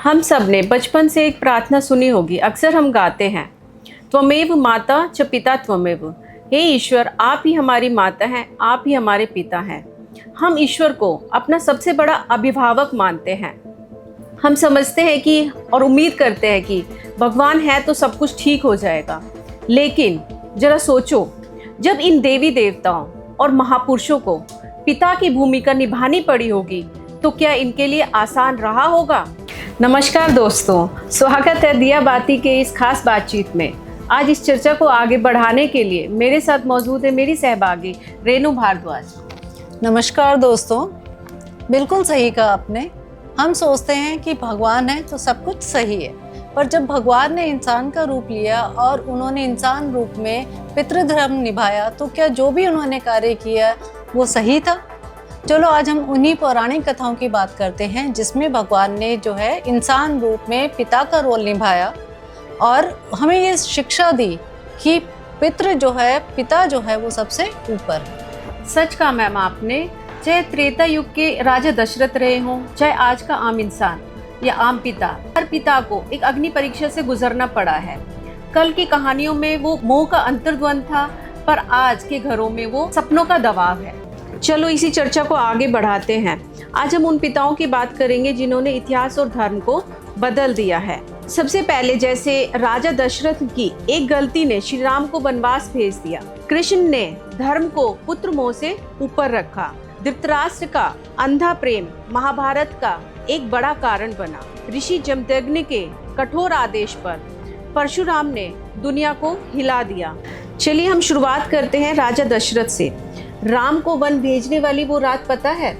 हम सब ने बचपन से एक प्रार्थना सुनी होगी। अक्सर हम गाते हैं, त्वमेव माता च पिता त्वमेव। हे ईश्वर, आप ही हमारी माता हैं, आप ही हमारे पिता हैं। हम ईश्वर को अपना सबसे बड़ा अभिभावक मानते हैं। हम समझते हैं कि और उम्मीद करते हैं कि भगवान है तो सब कुछ ठीक हो जाएगा। लेकिन जरा सोचो, जब इन देवी देवताओं और महापुरुषों को पिता की भूमिका निभानी पड़ी होगी तो क्या इनके लिए आसान रहा होगा? नमस्कार दोस्तों, स्वागत है दिया बाती के इस खास बातचीत में। आज इस चर्चा को आगे बढ़ाने के लिए मेरे साथ मौजूद है मेरी सहभागी रेणु भारद्वाज। नमस्कार दोस्तों, बिल्कुल सही कहा आपने। हम सोचते हैं कि भगवान है तो सब कुछ सही है, पर जब भगवान ने इंसान का रूप लिया और उन्होंने इंसान रूप में पितृधर्म निभाया तो क्या जो भी उन्होंने कार्य किया वो सही था? चलो आज हम उन्हीं पौराणिक कथाओं की बात करते हैं जिसमें भगवान ने जो है इंसान रूप में पिता का रोल निभाया और हमें ये शिक्षा दी कि पिता जो है वो सबसे ऊपर है। सच कहा मैम आपने। चाहे त्रेता युग के राजा दशरथ रहे हों, चाहे आज का आम इंसान या आम पिता, हर पिता को एक अग्नि परीक्षा से गुजरना पड़ा है। कल की कहानियों में वो मोह का अंतर्द्वंद था, पर आज के घरों में वो सपनों का दबाव है। चलो इसी चर्चा को आगे बढ़ाते हैं। आज हम उन पिताओं की बात करेंगे जिन्होंने इतिहास और धर्म को बदल दिया है। सबसे पहले जैसे राजा दशरथ की एक गलती ने श्री राम को वनवास भेज दिया। कृष्ण ने धर्म को पुत्र मोह से ऊपर रखा। धृतराष्ट्र का अंधा प्रेम महाभारत का एक बड़ा कारण बना। ऋषि जमदग्नि के कठोर आदेश पर परशुराम ने दुनिया को हिला दिया। चलिए हम शुरुआत करते हैं राजा दशरथ से। राम को वन भेजने वाली वो रात पता है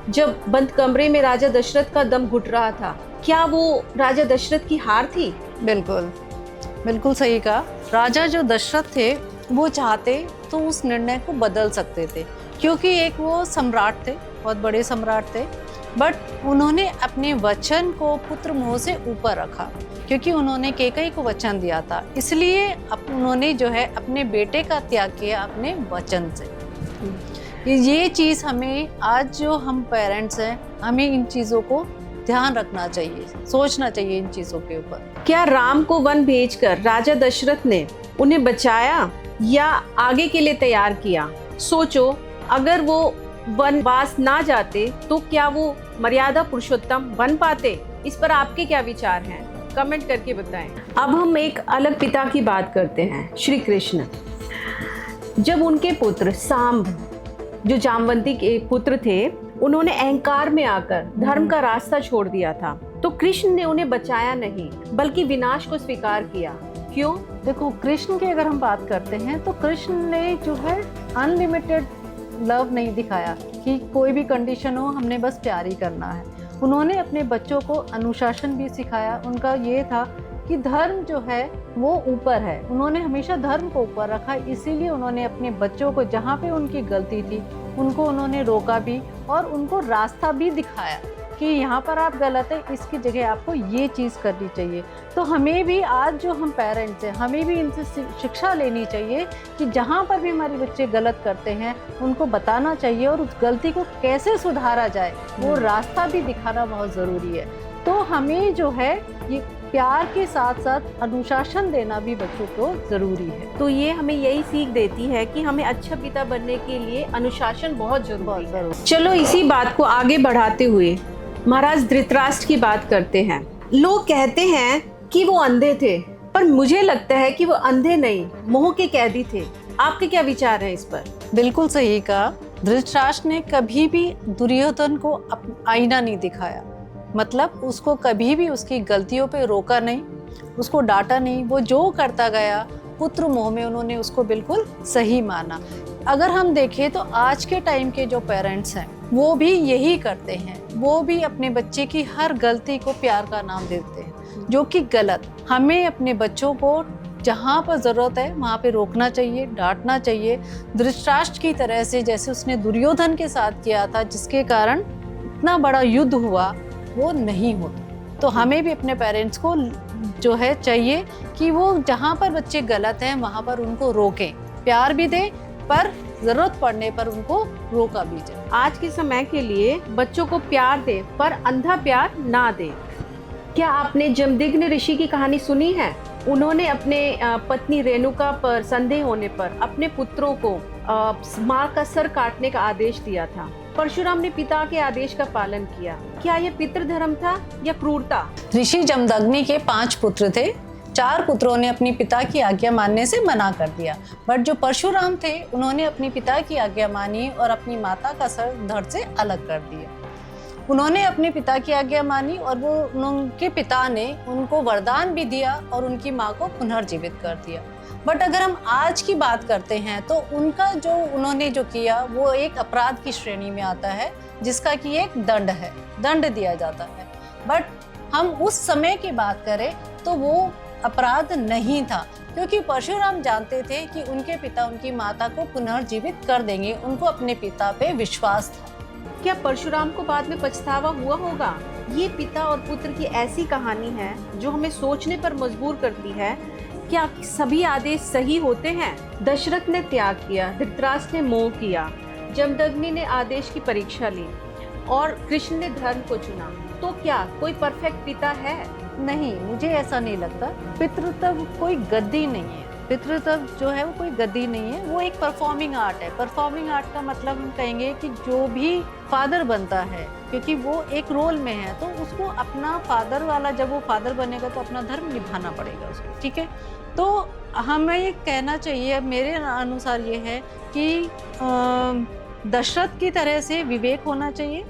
जब बंद कमरे में राजा दशरथ का दम घुट रहा था? क्या वो राजा दशरथ की हार थी? बिल्कुल सही कहा। राजा जो दशरथ थे वो चाहते तो उस निर्णय को बदल सकते थे, क्योंकि एक वो सम्राट थे, बहुत बड़े सम्राट थे, बट उन्होंने अपने वचन को पुत्र मोह से ऊपर रखा, क्योंकि उन्होंने कैकेयी को वचन दिया था। इसलिए उन्होंने जो है अपने बेटे का त्याग किया अपने वचन से। ये चीज़ हमें आज जो हम पेरेंट्स हैं, हमें इन चीज़ों को ध्यान रखना चाहिए, सोचना चाहिए इन चीज़ों के ऊपर। क्या राम को वन भेजकर राजा दशरथ ने उन्हें बचाया या आगे के लिए तैयार किया? सोचो, अगर वो वनवास ना जाते तो क्या वो मर्यादा पुरुषोत्तम बन पाते? इस पर आपके क्या विचार हैं? कमेंट करके बताएं। अब हम एक अलग पिता की बात करते हैं, श्री कृष्ण। जब उनके पुत्र सांब, जो जामवंती के पुत्र थे, उन्होंने अहंकार में आकर धर्म का रास्ता छोड़ दिया था, तो कृष्ण ने उन्हें बचाया नहीं बल्कि विनाश को स्वीकार किया। क्यों? देखो, कृष्ण की अगर हम बात करते हैं तो कृष्ण ने जो है अनलिमिटेड लव नहीं दिखाया कि कोई भी कंडीशन हो हमने बस प्यार ही करना है। उन्होंने अपने बच्चों को अनुशासन भी सिखाया। उनका ये था कि धर्म जो है वो ऊपर है। उन्होंने हमेशा धर्म को ऊपर रखा, इसीलिए उन्होंने अपने बच्चों को जहाँ पे उनकी गलती थी उनको उन्होंने रोका भी और उनको रास्ता भी दिखाया कि यहाँ पर आप गलत है, इसकी जगह आपको ये चीज़ करनी चाहिए। तो हमें भी आज जो हम पेरेंट्स हैं, हमें भी इनसे शिक्षा लेनी चाहिए कि जहाँ पर भी हमारे बच्चे गलत करते हैं उनको बताना चाहिए और उस गलती को कैसे सुधारा जाए वो रास्ता भी दिखाना बहुत ज़रूरी है। तो हमें जो है ये प्यार के साथ साथ अनुशासन देना भी बच्चों को ज़रूरी है। तो ये हमें यही सीख देती है कि हमें अच्छा पिता बनने के लिए अनुशासन बहुत जरूरी है। चलो इसी बात को आगे बढ़ाते हुए महाराज धृतराष्ट्र की बात करते हैं। लोग कहते हैं कि वो अंधे थे, पर मुझे लगता है कि वो अंधे नहीं, मोह के कैदी थे। आपके क्या विचार हैं इस पर? बिल्कुल सही कहा। धृतराष्ट्र ने कभी भी दुर्योधन को आईना नहीं दिखाया, मतलब उसको कभी भी उसकी गलतियों पे रोका नहीं, उसको डांटा नहीं। वो जो करता गया पुत्र मोह में उन्होंने उसको बिल्कुल सही माना। अगर हम देखें तो आज के टाइम के जो पेरेंट्स हैं वो भी यही करते हैं। वो भी अपने बच्चे की हर गलती को प्यार का नाम देते हैं, जो कि गलत। हमें अपने बच्चों को जहाँ पर ज़रूरत है वहाँ पे रोकना चाहिए, डांटना चाहिए। धृतराष्ट्र की तरह से जैसे उसने दुर्योधन के साथ किया था, जिसके कारण इतना बड़ा युद्ध हुआ, वो नहीं होता। तो हमें भी अपने पेरेंट्स को जो है चाहिए कि वो जहाँ पर बच्चे गलत हैं वहाँ पर उनको रोकें, प्यार भी दें, पर जरूरत पड़ने पर उनको रोका भी जाए। आज के समय के लिए बच्चों को प्यार दे, पर अंधा प्यार ना दे। क्या आपने जमदग्नि ऋषि की कहानी सुनी है? उन्होंने अपने पत्नी रेणुका पर संदेह होने पर अपने पुत्रों को मां का सर काटने का आदेश दिया था। परशुराम ने पिता के आदेश का पालन किया। क्या यह पितृधर्म था या क्रूरता? ऋषि जमदग्नि के 5 पुत्र थे। 4 पुत्रों ने अपनी पिता की आज्ञा मानने से मना कर दिया, बट जो परशुराम थे उन्होंने अपनी पिता की आज्ञा मानी और अपनी माता का सर धड़ से अलग कर दिया। उन्होंने अपने पिता की आज्ञा मानी और उनके पिता ने उनको वरदान भी दिया और उनकी माँ को पुनर्जीवित कर दिया। बट अगर हम आज की बात करते हैं तो उनका जो उन्होंने जो किया वो एक अपराध की श्रेणी में आता है, जिसका कि एक दंड है, दंड दिया जाता है। बट हम उस समय की बात करें तो वो अपराध नहीं था, क्योंकि परशुराम जानते थे कि उनके पिता उनकी माता को पुनर्जीवित कर देंगे। उनको अपने पिता पे विश्वास था। क्या परशुराम को बाद में पछतावा हुआ होगा? ये पिता और पुत्र की ऐसी कहानी है जो हमें सोचने पर मजबूर करती है। क्या सभी आदेश सही होते हैं? दशरथ ने त्याग किया, धृतराष्ट्र ने मोह किया, जमदग्नि ने आदेश की परीक्षा ली और कृष्ण ने धर्म को चुना। तो क्या कोई परफेक्ट पिता है? नहीं, मुझे ऐसा नहीं लगता। पितृत्व कोई गद्दी नहीं है। पितृत्व जो है वो कोई गद्दी नहीं है, वो एक परफॉर्मिंग आर्ट है। परफॉर्मिंग आर्ट का मतलब हम कहेंगे कि जो भी फादर बनता है, क्योंकि वो एक रोल में है, तो उसको अपना फादर वाला, जब वो फादर बनेगा तो अपना धर्म निभाना पड़ेगा उसको, ठीक है। तो हमें ये कहना चाहिए, मेरे अनुसार ये है कि दशरथ की तरह से विवेक होना चाहिए,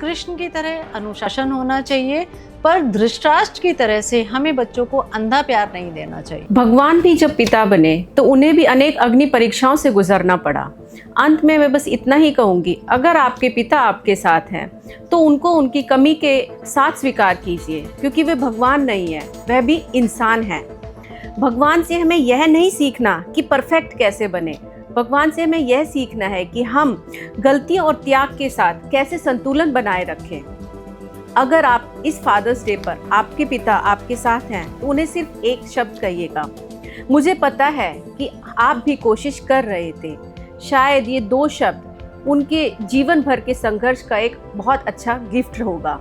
कृष्ण की तरह अनुशासन होना चाहिए, पर धृतराष्ट्र की तरह से हमें बच्चों को अंधा प्यार नहीं देना चाहिए। भगवान भी जब पिता बने तो उन्हें भी अनेक अग्नि परीक्षाओं से गुजरना पड़ा। अंत में मैं बस इतना ही कहूँगी, अगर आपके पिता आपके साथ हैं तो उनको उनकी कमी के साथ स्वीकार कीजिए, क्योंकि वे भगवान नहीं है, वह भी इंसान है। भगवान से हमें यह नहीं सीखना कि परफेक्ट कैसे बने। भगवान से हमें यह सीखना है कि हम गलतियों और त्याग के साथ कैसे संतुलन बनाए रखें। अगर आप इस फादर्स डे पर आपके पिता आपके साथ हैं तो उन्हें सिर्फ एक शब्द कहिएगा, मुझे पता है कि आप भी कोशिश कर रहे थे। शायद ये 2 शब्द उनके जीवन भर के संघर्ष का एक बहुत अच्छा गिफ्ट होगा।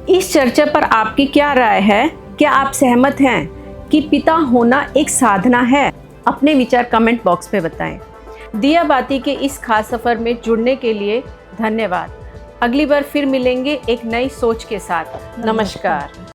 इस चर्चा पर आपकी क्या राय है? क्या आप सहमत हैं कि पिता होना एक साधना है? अपने विचार कमेंट बॉक्स में बताएं। दिया बाती के इस खास सफ़र में जुड़ने के लिए धन्यवाद। अगली बार फिर मिलेंगे एक नई सोच के साथ। नमस्कार।